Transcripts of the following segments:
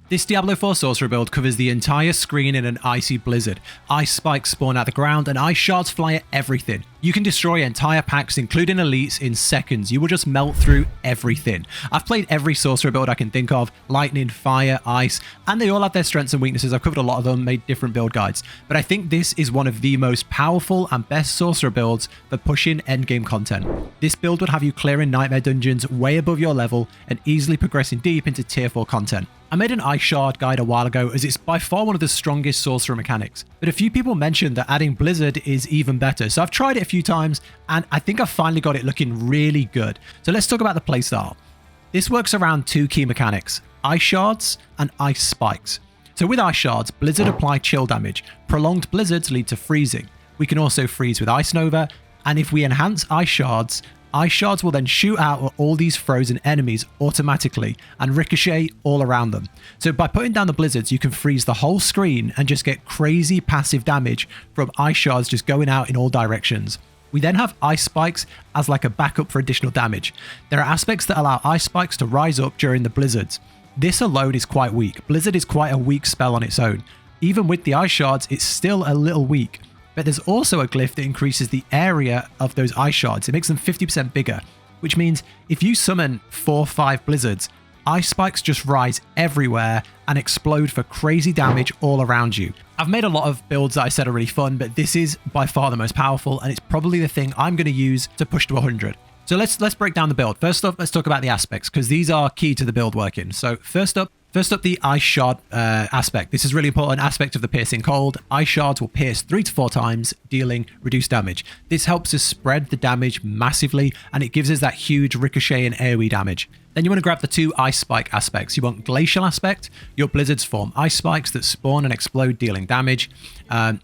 This Diablo 4 Sorcerer build covers the entire screen in an icy blizzard. Ice spikes spawn out the ground and ice shards fly at everything. You can destroy entire packs, including elites, in seconds. You will just melt through everything. I've played every Sorcerer build I can think of: lightning, fire, ice, and they all have their strengths and weaknesses. I've covered a lot of them, made different build guides. But I think this is one of the most powerful and best Sorcerer builds for pushing endgame content. This build would have you clearing nightmare dungeons way above your level and easily progressing deep into tier 4 content. I made an Ice Shard guide a while ago as it's by far one of the strongest sorcerer mechanics, but a few people mentioned that adding Blizzard is even better, so I've tried it a few times and I think I've finally got it looking really good. So let's talk about the playstyle. This works around two key mechanics: Ice Shards and Ice Spikes. So with Ice Shards, Blizzard apply chill damage. Prolonged blizzards lead to freezing. We can also freeze with Ice Nova, and if we enhance Ice Shards will then shoot out all these frozen enemies automatically and ricochet all around them. So by putting down the blizzards, you can freeze the whole screen and just get crazy passive damage from Ice Shards just going out in all directions. We then have Ice Spikes as like a backup for additional damage. There are aspects that allow Ice Spikes to rise up during the blizzards. This alone is quite weak. Blizzard is quite a weak spell on its own. Even with the Ice Shards, it's still a little weak. But there's also a glyph that increases the area of those ice shards. It makes them 50% bigger, which means if you summon 4 or 5 blizzards, ice spikes just rise everywhere and explode for crazy damage all around you. I've made a lot of builds that I said are really fun, but this is by far the most powerful, and it's probably the thing I'm going to use to push to 100. So let's break down the build. First off, let's talk about the aspects, because these are key to the build working. So first up, the Ice Shard aspect. This is really important aspect of the Piercing Cold. Ice Shards will pierce 3 to 4 times, dealing reduced damage. This helps us spread the damage massively, and it gives us that huge ricochet and AoE damage. Then you want to grab the 2 Ice Spike aspects. You want Glacial aspect. Your blizzards form ice spikes that spawn and explode, dealing damage.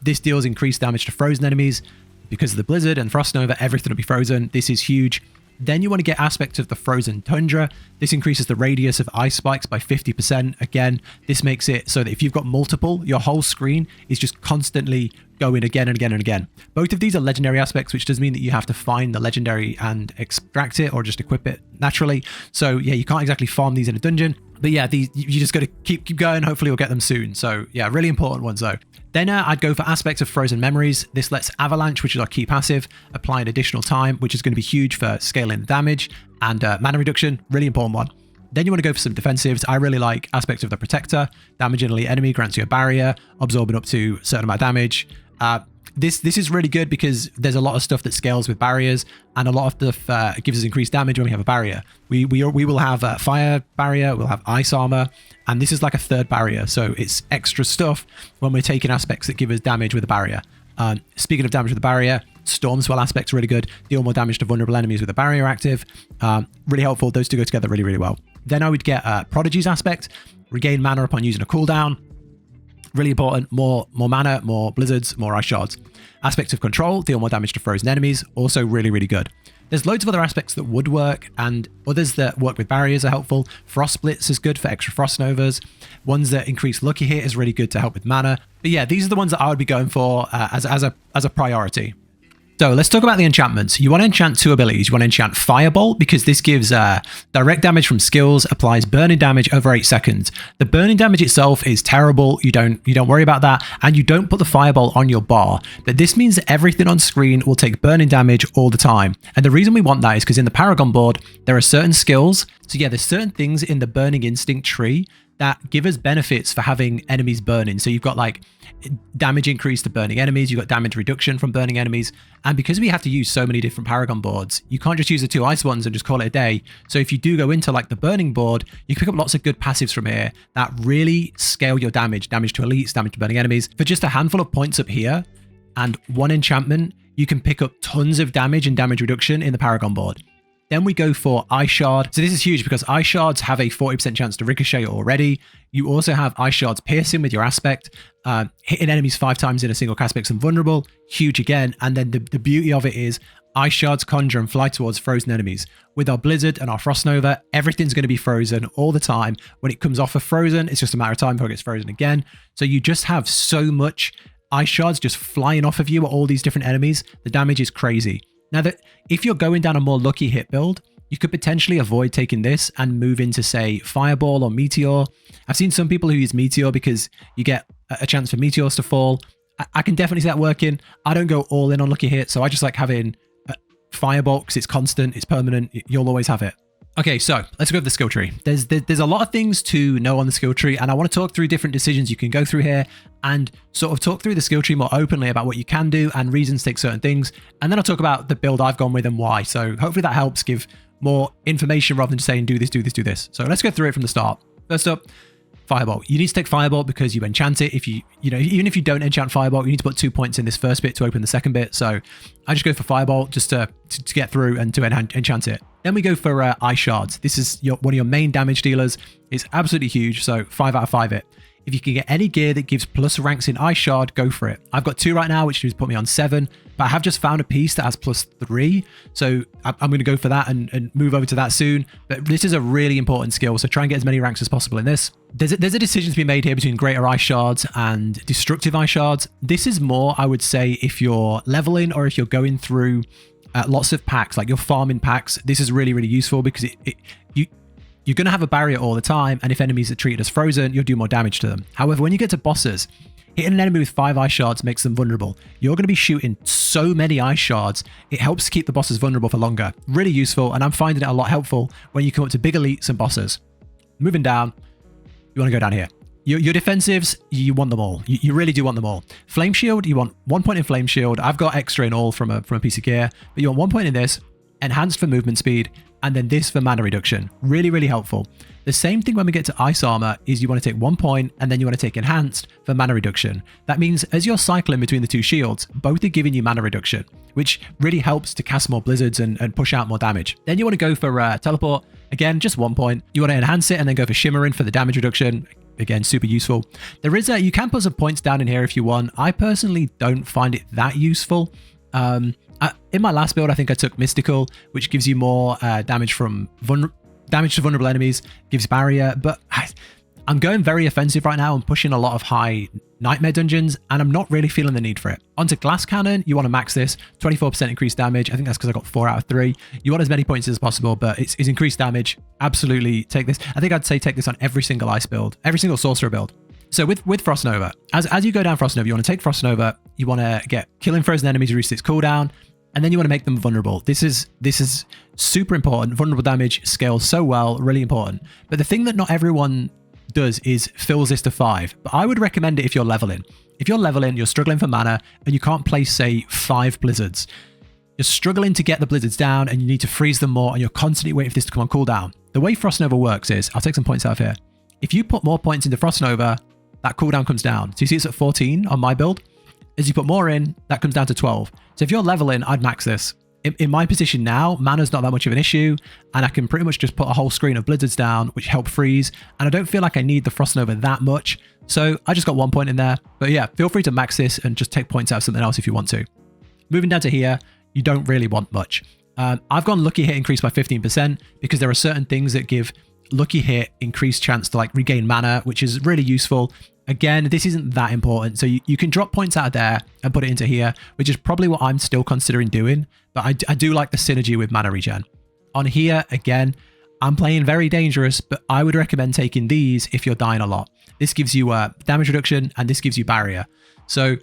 This deals increased damage to frozen enemies. Because of the blizzard and frost nova, everything will be frozen. This is huge. Then you want to get aspects of the frozen tundra. This increases the radius of ice spikes by 50%. Again, this makes it so that if you've got multiple, your whole screen is just constantly going again and again and again. Both of these are legendary aspects, which does mean that you have to find the legendary and extract it or just equip it naturally. So yeah, you can't exactly farm these in a dungeon. But yeah, you just got to keep going. Hopefully you'll get them soon. So yeah, really important ones though. Then I'd go for aspects of Frozen Memories. This lets Avalanche, which is our key passive, apply an additional time, which is going to be huge for scaling damage, and mana reduction, really important one. Then you want to go for some defensives. I really like aspects of the Protector. Damage an elite enemy grants you a barrier, absorbing up to a certain amount of damage. This is really good because there's a lot of stuff that scales with barriers, and a lot of stuff gives us increased damage when we have a barrier. We will have a fire barrier, we'll have ice armor, and this is like a 3rd barrier, so it's extra stuff when we're taking aspects that give us damage with a barrier. Speaking of damage with a barrier, Storm Swell aspect's really good. Deal more damage to vulnerable enemies with a barrier active. Really helpful. Those two go together really, really well. Then I would get Prodigy's aspect. Regain mana upon using a cooldown. Really important. More mana, more blizzards, more ice shards. Aspects of Control, deal more damage to frozen enemies. Also really, really good. There's loads of other aspects that would work, and others that work with barriers are helpful. Frost Splits is good for extra frost novas. Ones that increase Lucky Hit is really good to help with mana. But yeah, these are the ones that I would be going for as a priority. So let's talk about the enchantments. You want to enchant 2 abilities. You want to enchant Firebolt because this gives direct damage from skills, applies burning damage over 8 seconds. The burning damage itself is terrible. You don't worry about that, and you don't put the Firebolt on your bar. But this means that everything on screen will take burning damage all the time. And the reason we want that is because in the Paragon board, there are certain skills. So yeah, there's certain things in the Burning Instinct tree that give us benefits for having enemies burning. So you've got like damage increase to burning enemies, you've got damage reduction from burning enemies, and because we have to use so many different Paragon boards, you can't just use the 2 ice ones and just call it a day. So if you do go into like the burning board, you can pick up lots of good passives from here that really scale your damage to elites, damage to burning enemies. For just a handful of points up here and 1 enchantment, you can pick up tons of damage and damage reduction in the Paragon board. Then we go for Ice Shard. So this is huge because Ice Shards have a 40% chance to ricochet already. You also have Ice Shards piercing with your aspect. Hitting enemies 5 times in a single cast makes them vulnerable. Huge again. And then the beauty of it is Ice Shards conjure and fly towards frozen enemies. With our Blizzard and our Frost Nova, everything's going to be frozen all the time. When it comes off of frozen, it's just a matter of time before it gets frozen again. So you just have so much Ice Shards just flying off of you at all these different enemies. The damage is crazy. Now, that if you're going down a more lucky hit build, you could potentially avoid taking this and move into, say, Fireball or Meteor. I've seen some people who use Meteor because you get a chance for Meteors to fall. I can definitely see that working. I don't go all in on Lucky Hit, so I just like having Fireball because it's constant, it's permanent, you'll always have it. Okay, so let's go over the skill tree. There's a lot of things to know on the skill tree, and I want to talk through different decisions you can go through here and sort of talk through the skill tree more openly about what you can do and reasons to take certain things. And then I'll talk about the build I've gone with and why. So hopefully that helps give more information rather than just saying do this, do this, do this. So let's go through it from the start. First up, Fireball. You need to take Fireball because you enchant it. If you know, even if you don't enchant Fireball, you need to put 2 points in this first bit to open the second bit. So I just go for Fireball just to get through and to enchant it. Then we go for Ice Shards. This is one of your main damage dealers. It's absolutely huge, so 5 out of 5 it. If you can get any gear that gives plus ranks in Ice Shard, go for it. I've got 2 right now, which has put me on 7, but I have just found a piece that has plus 3, so I'm going to go for that and move over to that soon. But this is a really important skill, so try and get as many ranks as possible in this. There's a decision to be made here between Greater Ice Shards and Destructive Ice Shards. This is more, I would say, if you're leveling or if you're going through lots of packs, like you're farming packs. This is really, really useful because you're going to have a barrier all the time, and if enemies are treated as frozen, you'll do more damage to them. However, when you get to bosses, hitting an enemy with 5 ice shards makes them vulnerable. You're going to be shooting so many ice shards, it helps keep the bosses vulnerable for longer. Really useful, and I'm finding it a lot helpful when you come up to big elites and bosses. Moving down, you want to go down here. Your defensives, you want them all. You really do want them all. Flame Shield, you want 1 point in Flame Shield. I've got extra in all from a piece of gear, but you want 1 point in this, enhanced for movement speed, and then this for mana reduction. Really, really helpful. The same thing when we get to Ice Armor is you want to take 1 point and then you want to take enhanced for mana reduction. That means as you're cycling between the 2 shields, both are giving you mana reduction, which really helps to cast more blizzards and push out more damage. Then you want to go for Teleport. Again, just 1 point. You want to enhance it and then go for Shimmering for the damage reduction. Again, super useful. There is you can put some points down in here if you want. I personally don't find it that useful. In my last build, I think I took Mystical, which gives you more damage from damage to vulnerable enemies, gives barrier, but I'm going very offensive right now and pushing a lot of high nightmare dungeons, and I'm not really feeling the need for it. Onto Glass Cannon, you want to max this, 24% increased damage. I think that's because I got 4 out of 3. You want as many points as possible, but it's increased damage. Absolutely take this. I think I'd say take this on every single ice build, every single sorcerer build. So with Frost Nova, as you go down Frost Nova, you want to take Frost Nova, you want to get killing frozen enemies reduce its cooldown, and then you want to make them vulnerable. This is super important. Vulnerable damage scales so well, really important. But the thing that not everyone does is fills this to 5. But I would recommend it if you're leveling. If you're leveling, you're struggling for mana, and you can't place, say, 5 blizzards. You're struggling to get the blizzards down, and you need to freeze them more, and you're constantly waiting for this to come on cooldown. The way Frost Nova works is, I'll take some points out of here. If you put more points into Frost Nova, that cooldown comes down. So you see it's at 14 on my build. As you put more in, that comes down to 12. So if you're leveling, I'd max this. In my position now, mana's not that much of an issue, and I can pretty much just put a whole screen of blizzards down, which help freeze, and I don't feel like I need the Frost Nova that much, so I just got 1 point in there. But yeah, feel free to max this and just take points out of something else if you want to. Moving down to here, you don't really want much. I've gone Lucky Hit increased by 15% because there are certain things that give Lucky Hit increased chance to like regain mana, which is really useful. Again, this isn't that important, so you can drop points out of there and put it into here, which is probably what I'm still considering doing, but I do like the synergy with mana regen. On here, again, I'm playing very dangerous, but I would recommend taking these if you're dying a lot. This gives you damage reduction, and this gives you barrier. So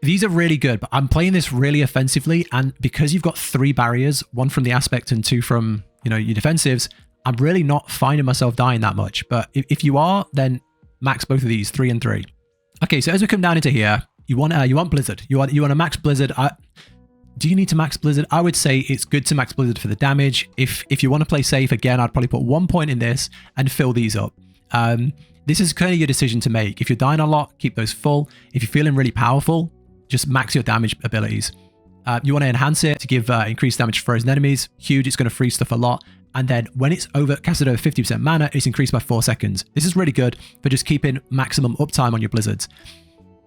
these are really good, but I'm playing this really offensively, and because you've got 3 barriers, 1 from the aspect and 2 from your defensives, I'm really not finding myself dying that much. But if you are, then max both of these, 3 and 3. Okay, so as we come down into here, you want Blizzard. You want to max Blizzard. Do you need to max Blizzard? I would say it's good to max Blizzard for the damage. If you want to play safe, again, I'd probably put 1 point in this and fill these up. This is kind of your decision to make. If you're dying a lot, keep those full. If you're feeling really powerful, just max your damage abilities. You want to enhance it to give increased damage to frozen enemies. Huge, it's going to freeze stuff a lot. And then when it's casted over 50% mana, it's increased by 4 seconds. This is really good for just keeping maximum uptime on your blizzards.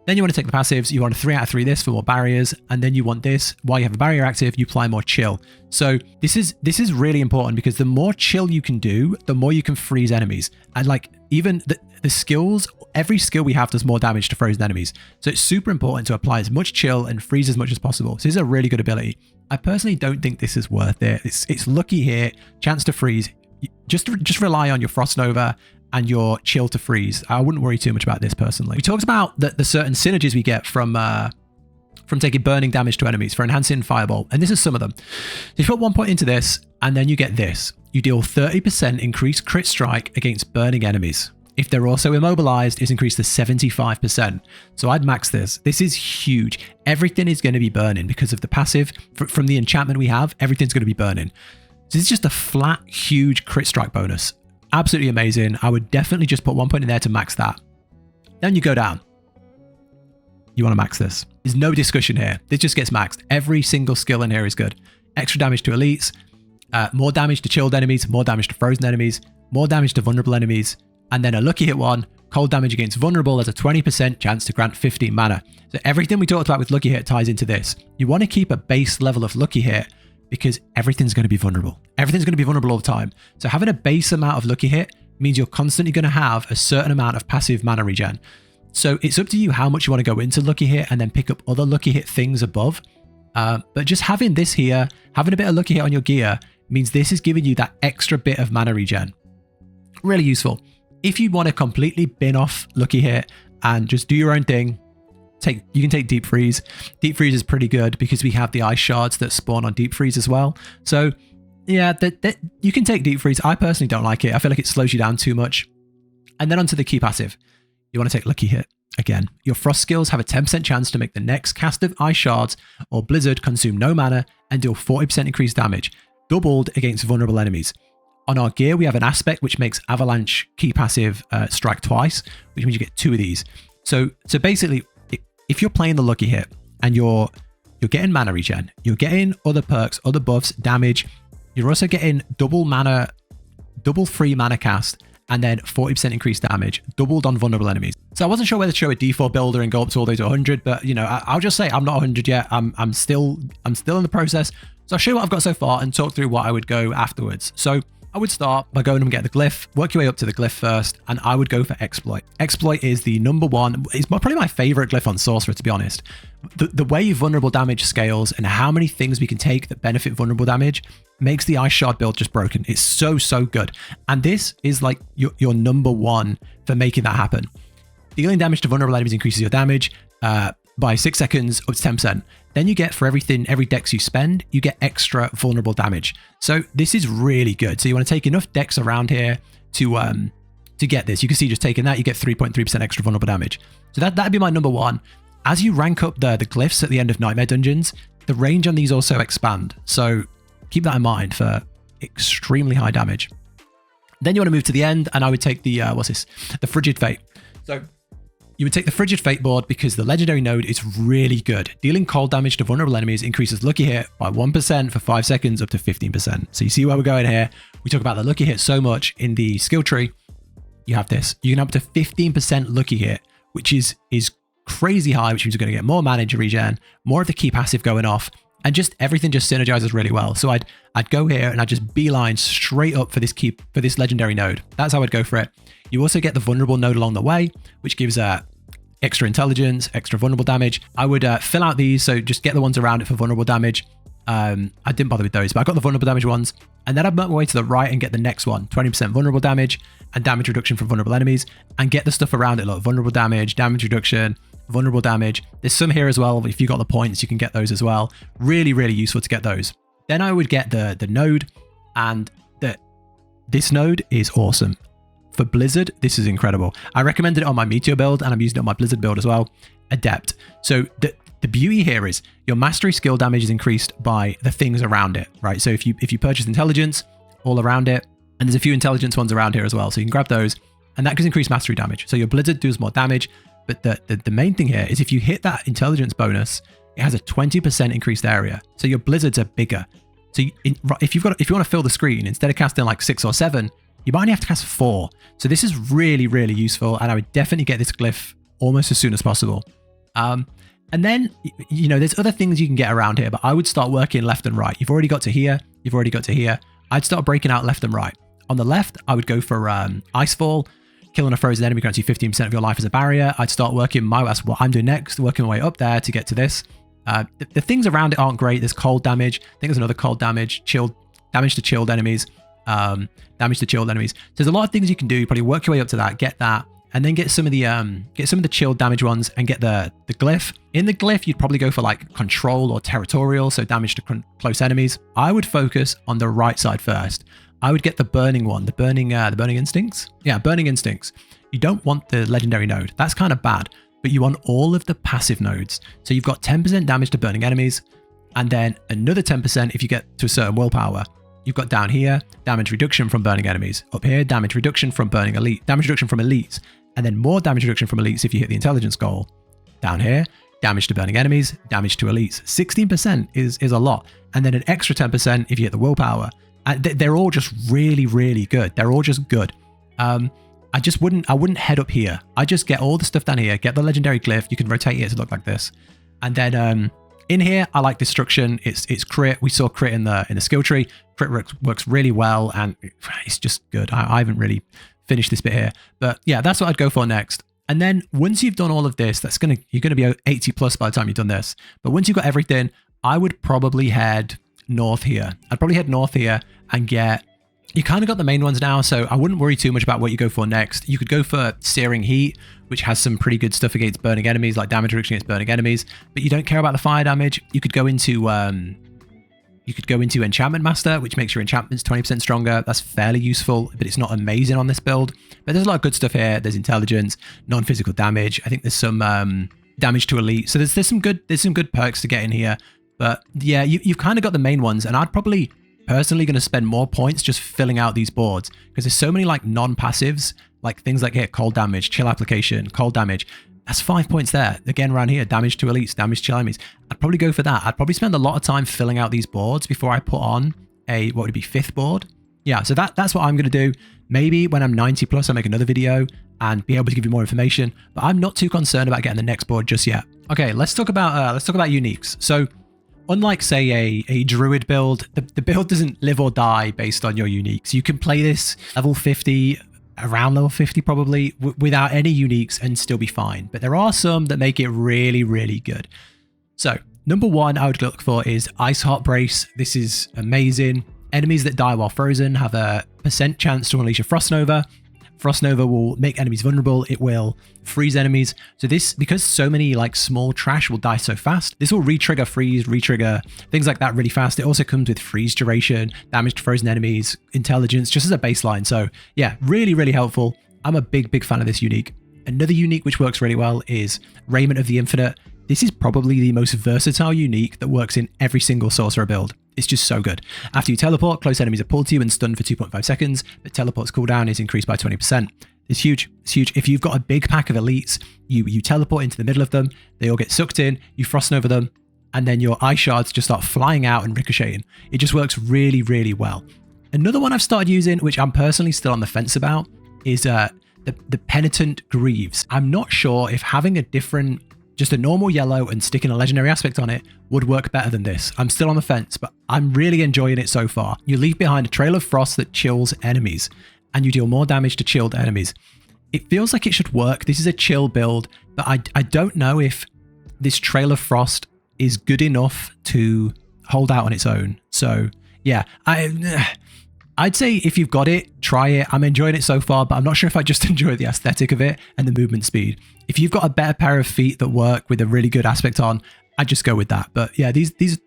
Then you want to take the passives, you want a 3 out of 3 this for more barriers, and then you want this, while you have a barrier active, you apply more chill. So this is really important because the more chill you can do, the more you can freeze enemies. And like even the skills, every skill we have does more damage to frozen enemies. So it's super important to apply as much chill and freeze as much as possible. So this is a really good ability. I personally don't think this is worth it. It's lucky here, chance to freeze. Just rely on your Frost Nova and your chill to freeze. I wouldn't worry too much about this personally. We talked about the certain synergies we get from taking burning damage to enemies for enhancing Fireball, and this is some of them. So you put 1 point into this, and then you get this. You deal 30% increased crit strike against burning enemies. If they're also immobilized, it's increased to 75%. So I'd max this. This is huge. Everything is going to be burning because of the passive. From the enchantment we have, everything's going to be burning. So this is just a flat, huge crit strike bonus. Absolutely amazing. I would definitely just put 1 point in there to max that. Then you go down. You want to max this. There's no discussion here. This just gets maxed. Every single skill in here is good. Extra damage to elites, more damage to chilled enemies, more damage to frozen enemies, more damage to vulnerable enemies, and then a lucky hit one, cold damage against vulnerable has a 20% chance to grant 15 mana. So everything we talked about with lucky hit ties into this. You want to keep a base level of lucky hit because everything's going to be vulnerable. Everything's going to be vulnerable all the time. So having a base amount of lucky hit means you're constantly going to have a certain amount of passive mana regen. So it's up to you how much you want to go into lucky hit and then pick up other lucky hit things above. But just having this here, having a bit of lucky hit on your gear means this is giving you that extra bit of mana regen. Really useful. If you want to completely bin off lucky hit and just do your own thing, you can take deep freeze. Deep freeze is pretty good because we have the ice shards that spawn on deep freeze as well. So yeah, you can take deep freeze. I personally don't like it. I feel like it slows you down too much. And then onto the key passive. You want to take lucky hit. Again, your frost skills have a 10% chance to make the next cast of ice shards or blizzard consume no mana and deal 40% increased damage, doubled against vulnerable enemies. On our gear, we have an aspect which makes avalanche key passive strike twice, which means you get 2 of these. So basically, if you're playing the lucky hit and you're getting mana regen, you're getting other perks, other buffs, damage, you're also getting double free mana cast, and then 40% increased damage, doubled on vulnerable enemies. So I wasn't sure whether to show a D4 builder and go up to all the way to 100, but you know, I'll just say I'm not 100 yet. I'm still in the process. So I'll show you what I've got so far and talk through what I would go afterwards. So I would start by going and get the glyph, work your way up to the glyph first, and I would go for exploit. Exploit is the number one, it's probably my favorite glyph on Sorcerer, to be honest. The way vulnerable damage scales and how many things we can take that benefit vulnerable damage makes the Ice Shard build just broken. It's so good. And this is like your number one for making that happen. Dealing damage to vulnerable enemies increases your damage by 6 seconds up to 10%. Then you get, for every dex you spend, you get extra vulnerable damage. So this is really good. So you want to take enough dex around here to get this. You can see just taking that, you get 3.3% extra vulnerable damage. So that'd be my number one. As you rank up the glyphs at the end of Nightmare Dungeons, the range on these also expand. So keep that in mind for extremely high damage. Then you want to move to the end, and I would take the, the Frigid Fate. So you would take the Frigid Fate board because the legendary node is really good. Dealing cold damage to vulnerable enemies increases lucky hit by 1% for 5 seconds up to 15%. So you see where we're going here. We talk about the lucky hit so much in the skill tree. You have this. You can have up to 15% lucky hit, which is crazy high, which means you're going to get more mana regen, more of the key passive going off, and just everything just synergizes really well. So I'd go here and I'd just beeline straight up for this legendary node. That's how I'd go for it. You also get the vulnerable node along the way, which gives extra intelligence, extra vulnerable damage. I would fill out these, so just get the ones around it for vulnerable damage. I didn't bother with those, but I got the vulnerable damage ones. And then I'd make my way to the right and get the next one, 20% vulnerable damage and damage reduction from vulnerable enemies, and get the stuff around it, like vulnerable damage, damage reduction, vulnerable damage. There's some here as well. If you got the points, you can get those as well. Really, really useful to get those. Then I would get the node, and this node is awesome. For Blizzard, this is incredible. I recommended it on my Meteor build, and I'm using it on my Blizzard build as well. Adept. So the beauty here is your mastery skill damage is increased by the things around it, right? So if you purchase intelligence all around it, and there's a few intelligence ones around here as well, so you can grab those, and that gives increased mastery damage. So your Blizzard does more damage, but the main thing here is if you hit that intelligence bonus, it has a 20% increased area. So your Blizzards are bigger. So if you want to fill the screen, instead of casting like 6 or 7, you might only have to cast 4. So this is really, really useful, and I would definitely get this glyph almost as soon as possible. And then, you know, there's other things you can get around here, but I would start working left and right. You've already got to here. You've already got to here. I'd start breaking out left and right. On the left, I would go for Icefall. Killing a frozen enemy grants you 15% of your life as a barrier. I'd start working that's what I'm doing next, working my way up there to get to this. The things around it aren't great. There's cold damage. I think there's another cold damage, damage to chilled enemies, damage to chilled enemies. So there's a lot of things you can do. You probably work your way up to that, get that, and then get some of the chilled damage ones and get the glyph. In the glyph, you'd probably go for like control or territorial, so damage to close enemies. I would focus on the right side first. I would get the burning one, the burning instincts. Yeah, burning instincts. You don't want the legendary node. That's kind of bad, but you want all of the passive nodes. So you've got 10% damage to burning enemies, and then another 10% if you get to a certain willpower. You've got down here, damage reduction from burning enemies. Up here, damage reduction from burning damage reduction from elites, and then more damage reduction from elites if you hit the intelligence goal. Down here, damage to burning enemies, damage to elites. 16% is a lot. And then an extra 10% if you hit the willpower. They're all just really, really good. They're all just good. I wouldn't head up here. I just get all the stuff down here, get the legendary glyph. You can rotate it to look like this. And then in here, I like destruction. It's crit. We saw crit in the skill tree. Crit works really well, and it's just good. I haven't really finished this bit here, but yeah, that's what I'd go for next. And then once you've done all of this, you're gonna be 80 plus by the time you've done this. But once you've got everything, I would probably head north here. I'd probably head north here and you kind of got the main ones now, so I wouldn't worry too much about what you go for next. You could go for Searing Heat, which has some pretty good stuff against burning enemies, like damage reduction against burning enemies, but you don't care about the fire damage. You could go into Enchantment Master, which makes your enchantments 20% stronger. That's fairly useful, but it's not amazing on this build. But there's a lot of good stuff here. There's intelligence, non-physical damage. I think there's some damage to elite. So there's some good perks to get in here. But yeah, you've kind of got the main ones, and I'd probably personally going to spend more points just filling out these boards because there's so many like non-passives, like things like here, cold damage, chill application, cold damage. That's 5 points there. Again, around here, damage to elites, damage to chill enemies. I'd probably go for that. I'd probably spend a lot of time filling out these boards before I put on what would it be, 5th board? Yeah, so that's what I'm going to do. Maybe when I'm 90 plus, I'll make another video and be able to give you more information, but I'm not too concerned about getting the next board just yet. Okay, let's talk about uniques. So unlike, say, a druid build, the build doesn't live or die based on your uniques. You can play this level 50, around level 50 probably, without any uniques and still be fine. But there are some that make it really, really good. So number one I would look for is Ice Heart Brace. This is amazing. Enemies that die while frozen have a % chance to unleash a Frost Nova. Frost Nova will make enemies vulnerable. It will freeze enemies. So this, because so many like small trash will die so fast, this will re-trigger freeze, re-trigger things like that really fast. It also comes with freeze duration, damage to frozen enemies, intelligence, just as a baseline. So yeah, really, really helpful. I'm a big fan of this unique. Another unique which works really well is Raiment of the Infinite. This is probably the most versatile unique that works in every single Sorcerer build. It's just so good. After you teleport, close enemies are pulled to you and stunned for 2.5 seconds, but teleport's cooldown is increased by 20%. It's huge. It's huge. If you've got a big pack of elites, you teleport into the middle of them, they all get sucked in, you frost over them, and then your ice shards just start flying out and ricocheting. It just works really, really well. Another one I've started using, which I'm personally still on the fence about, is the Penitent Greaves. I'm not sure if having just a normal yellow and sticking a legendary aspect on it would work better than this. I'm still on the fence, but I'm really enjoying it so far. You leave behind a trail of frost that chills enemies, and you deal more damage to chilled enemies. It feels like it should work. This is a chill build, but I don't know if this trail of frost is good enough to hold out on its own. So yeah, I'd say if you've got it, try it. I'm enjoying it so far, but I'm not sure if I just enjoy the aesthetic of it and the movement speed. If you've got a better pair of feet that work with a really good aspect on, I'd just go with that. But yeah, these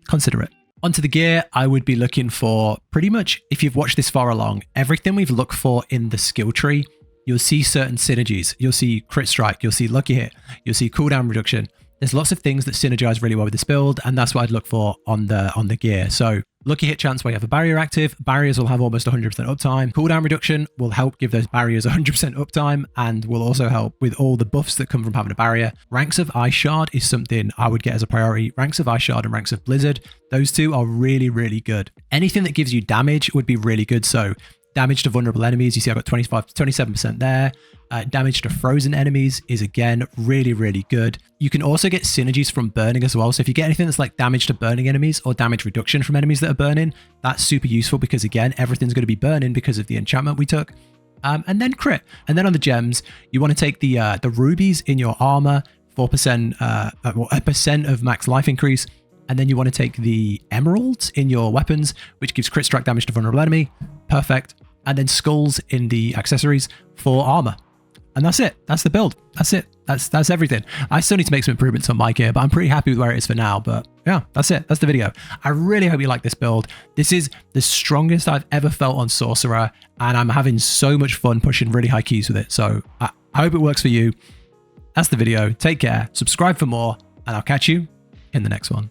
consider it. Onto the gear, I would be looking for pretty much, if you've watched this far along, everything we've looked for in the skill tree. You'll see certain synergies. You'll see crit strike, you'll see lucky hit, you'll see cooldown reduction. There's lots of things that synergize really well with this build, and that's what I'd look for on the gear. So lucky hit chance where you have a barrier active. Barriers will have almost 100% uptime. Cooldown reduction will help give those barriers 100% uptime and will also help with all the buffs that come from having a barrier. Ranks of Ice Shard is something I would get as a priority. Ranks of Ice Shard and Ranks of Blizzard, those two are really, really good. Anything that gives you damage would be really good. So Damage to vulnerable enemies, you see I've got 27% there. Damage to frozen enemies is again really, really good. You can also get synergies from burning as well. So if you get anything that's like damage to burning enemies or damage reduction from enemies that are burning, that's super useful because again, everything's going to be burning because of the enchantment we took. And then crit. And then on the gems, you want to take the rubies in your armor, 4%, a percent of max life increase. And then you want to take the emeralds in your weapons, which gives crit strike damage to vulnerable enemy. Perfect. And then skulls in the accessories for armor. And that's it. That's the build. That's it. That's everything. I still need to make some improvements on my gear, but I'm pretty happy with where it is for now. But yeah, that's it. That's the video. I really hope you like this build. This is the strongest I've ever felt on Sorcerer, and I'm having so much fun pushing really high keys with it. So I hope it works for you. That's the video. Take care. Subscribe for more, and I'll catch you in the next one.